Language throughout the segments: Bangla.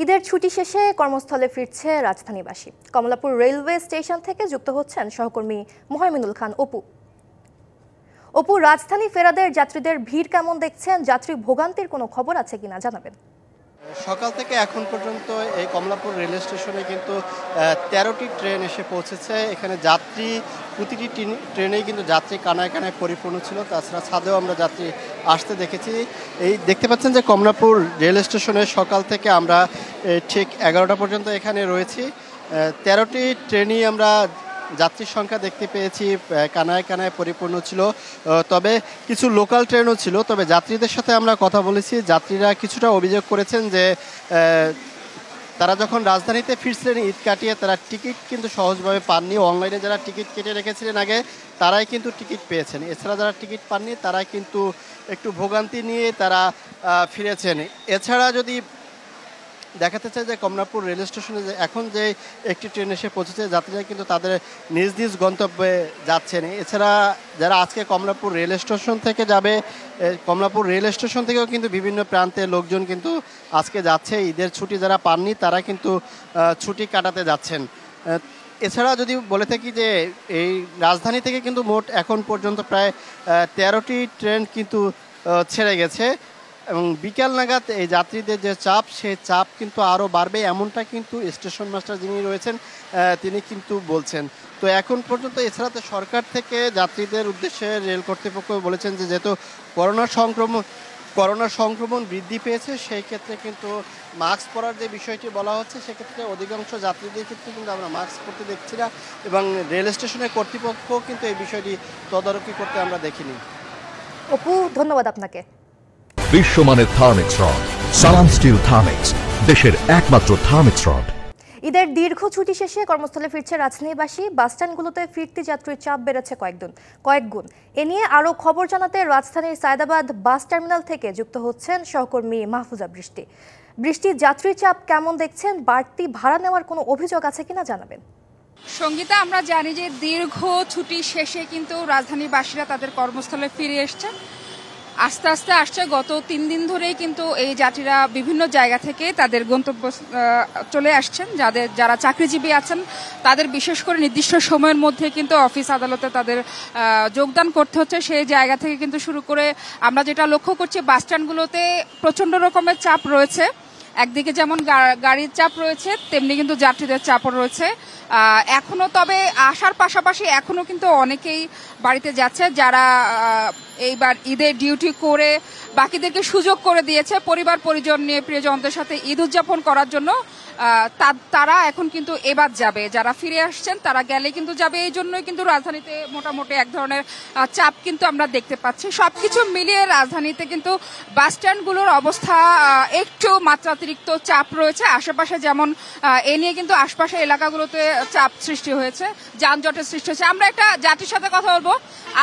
ঈদের ছুটি শেষে কর্মস্থলে ফিরছে রাজধানীবাসী। কমলাপুর রেলওয়ে স্টেশন থেকে যুক্ত হচ্ছেন সহকর্মী মোহাইমিনুল খান অপু। রাজধানী ফেরাদের যাত্রীদের ভিড় কেমন দেখছেন? যাত্রী ভোগান্তির কোনো খবর আছে কিনা জানাবেন। সকাল থেকে এখন পর্যন্ত এই কমলাপুর রেল স্টেশনে কিন্তু 13টি ট্রেন এসে পৌঁছেছে। এখানে যাত্রী প্রতিটি ট্রেনেই কিন্তু যাত্রী কানায় কানায় পরিপূর্ণ ছিল। তাছাড়া ছাদেও আমরা যাত্রী আসতে দেখেছি। এই দেখতে পাচ্ছেন যে কমলাপুর রেল স্টেশনে সকাল থেকে আমরা ঠিক 11টা পর্যন্ত এখানে রয়েছি। 13টি ট্রেনই আমরা যাত্রীর সংখ্যা দেখতে পেয়েছি, কানায় কানায় পরিপূর্ণ ছিল। তবে কিছু লোকাল ট্রেনও ছিল। তবে যাত্রীদের সাথে আমরা কথা বলেছি, যাত্রীরা কিছুটা অভিযোগ করেছেন যে তারা যখন রাজধানীতে ফিরছিলেন ঈদ কাটিয়ে, তারা টিকিট কিন্তু সহজভাবে পাননি। অনলাইনে যারা টিকিট কেটে রেখেছিলেন আগে, তারাই কিন্তু টিকিট পেয়েছেন। এছাড়া যারা টিকিট পাননি তারাই কিন্তু একটু ভোগান্তি নিয়ে তারা ফিরেছেন। এছাড়া যদি দেখাতে চাই যে কমলাপুর রেল স্টেশনে এখন যে একটি ট্রেন এসে পৌঁছেছে, যাত্রীরা কিন্তু তাদের নিজ নিজ গন্তব্যে যাচ্ছেন। এছাড়া যারা আজকে কমলাপুর রেল স্টেশন থেকে যাবে, কমলাপুর রেল স্টেশন থেকেও কিন্তু বিভিন্ন প্রান্তে লোকজন কিন্তু আজকে যাচ্ছে। ঈদের ছুটি যারা পাননি তারা কিন্তু ছুটি কাটাতে যাচ্ছেন। এছাড়া যদি বলে থাকি যে এই রাজধানী থেকে কিন্তু মোট এখন পর্যন্ত প্রায় 13টি ট্রেন কিন্তু ছেড়ে গেছে এবং বিকেল নাগাদ এই যাত্রীদের যে চাপ, সেই চাপ কিন্তু আরও বাড়বে, এমনটা কিন্তু স্টেশন মাস্টার যিনি রয়েছেন তিনি কিন্তু বলছেন। তো এখন পর্যন্ত এছাড়া তো সরকার থেকে যাত্রীদের উদ্দেশ্যে রেল কর্তৃপক্ষ বলেছেন যে যেহেতু করোনা সংক্রমণ বৃদ্ধি পেয়েছে, সেই ক্ষেত্রে কিন্তু মাস্ক পরার যে বিষয়টি বলা হচ্ছে, সেক্ষেত্রে অধিকাংশ যাত্রীদের ক্ষেত্রে কিন্তু আমরা মাস্ক পরতে দেখছি না এবং রেল স্টেশনের কর্তৃপক্ষ কিন্তু এই বিষয়টি তদারকি করতে আমরা দেখিনি। অপু, ধন্যবাদ আপনাকে। বিশ্বমানের থার্মিক্স রড, সালাম স্টিল থার্মিক্স, দেশের একমাত্র থার্মিক্স রড। ঈদের দীর্ঘ ছুটি শেষে কর্মস্থলে ফিরছে রাজধানীবাসী। বাসস্ট্যান্ডগুলোতে ফিরতি যাত্রীর চাপ বেড়েছে কয়েকগুণ। এ নিয়ে আরও খবর জানাতে রাজধানীর সায়দাবাদ বাস টার্মিনাল থেকে যুক্ত হচ্ছেন সহকর্মী মাহফুজা বৃষ্টি। যাত্রীর চাপ কেমন দেখছেন? বাড়তি ভাড়া নেওয়ার কোনো অভিযোগ আছে কিনা জানাবেন। সঙ্গীতা, আমরা জানি যে দীর্ঘ ছুটি শেষে কিন্তু রাজধানীবাসীরা তাদের কর্মস্থলে ফিরে এসছে। আস্তে আস্তে আসছে। গত 3 দিন ধরেই কিন্তু এই যাত্রীরা বিভিন্ন জায়গা থেকে তাদের গন্তব্য চলে আসছেন। যারা চাকরিজীবী আছেন তাদের বিশেষ করে নির্দিষ্ট সময়ের মধ্যে কিন্তু অফিস আদালতে তাদের যোগদান করতে হচ্ছে। সেই জায়গা থেকে কিন্তু শুরু করে আমরা যেটা লক্ষ্য করছি, বাস স্ট্যান্ডগুলোতে প্রচণ্ড রকমের চাপ রয়েছে। একদিকে যেমন গাড়ির চাপ রয়েছে, তেমনি কিন্তু যাত্রীদের চাপও রয়েছে এখনো। তবে আসার পাশাপাশি এখনো কিন্তু অনেকেই বাড়িতে যাচ্ছে, যারা এইবার ঈদের ডিউটি করে বাকিদেরকে সুযোগ করে দিয়েছে পরিবার পরিজন নিয়ে প্রিয়জনদের সাথে ঈদ উদযাপন করার জন্য। তারা এখন কিন্তু এবার যাবে, যারা ফিরে আসছেন তারা গেলে কিন্তু যাবে। এই জন্যই কিন্তু রাজধানীতে মোটামুটি এক ধরনের চাপ কিন্তু আমরা দেখতে পাচ্ছি। সবকিছু মিলিয়ে রাজধানীতে কিন্তু বাস স্ট্যান্ডগুলোর অবস্থা একটু মাত্রাতিরিক্ত চাপ রয়েছে। আশেপাশে যেমন এ নিয়ে কিন্তু আশপাশের এলাকাগুলোতে চাপ সৃষ্টি হয়েছে, যানজটের সৃষ্টি হয়েছে। আমরা একটা যাত্রীর সাথে কথা বলবো।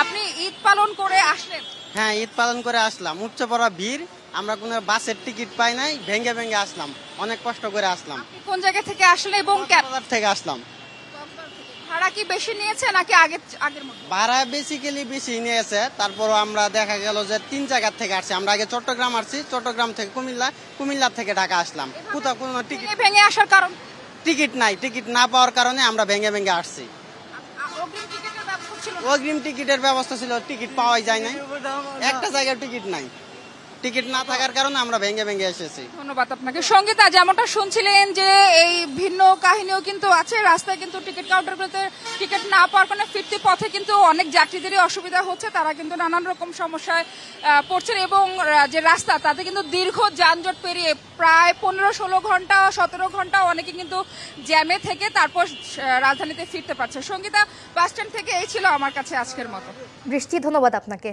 আপনি ঈদ পালন করে আসলেন? হ্যাঁ, ঈদ পালন করে আসলাম। উচ্চ পড়া ভিড়, আমরা কোনো বাসের টিকিট পাই নাই, ভেঙে আসলাম, অনেক কষ্ট করে আসলাম। কোন জায়গা থেকে আসলে এবং থেকে আসলাম। ভাড়া কি বেশি নিয়েছে নাকি আগের মতো? ভাড়া বেসিক্যালি বেশি নিয়েছে। তারপর আমরা দেখা গেল যে 3 জায়গা থেকে আসছি। আমরা আগে চট্টগ্রাম আসছি, চট্টগ্রাম থেকে কুমিল্লা থেকে ঢাকা আসলাম। কোথাও কোনো টিকিট ভেঙে আসার কারণ? টিকিট নাই, টিকিট না পাওয়ার কারণে আমরা ভেঙে আসছি। অগ্রিম টিকিটের ব্যবস্থা ছিল, টিকিট পাওয়াই যায় নাই। একটা জায়গায় টিকিট নাই, টিকিট না থাকার কারণে আমরা ভেঙে এসেছি। ধন্যবাদ আপনাকে। সঙ্গীতা, যেমনটা শুনছিলেন যে এই ভিন্ন কাহিনীও কিন্তু আছে। রাস্তায় কিন্তু টিকিট কাউন্টারগুলোতে টিকিট না পাওয়ার কারণে ফিরতি পথে কিন্তু অনেক যাত্রীদেরই অসুবিধা হচ্ছে। তারা কিন্তু নানান রকম সমস্যায় পড়ছেন এবং যে রাস্তা তাতে কিন্তু দীর্ঘ যানজট পেরিয়ে প্রায় 15-16 ঘন্টা 17 ঘন্টা অনেকে কিন্তু জ্যামে থেকে তারপর রাজধানীতে ফিরতে পারছে। সঙ্গীতা, বাস স্ট্যান্ড থেকে এই ছিল আমার কাছে আজকের মতো। বৃষ্টি, ধন্যবাদ আপনাকে।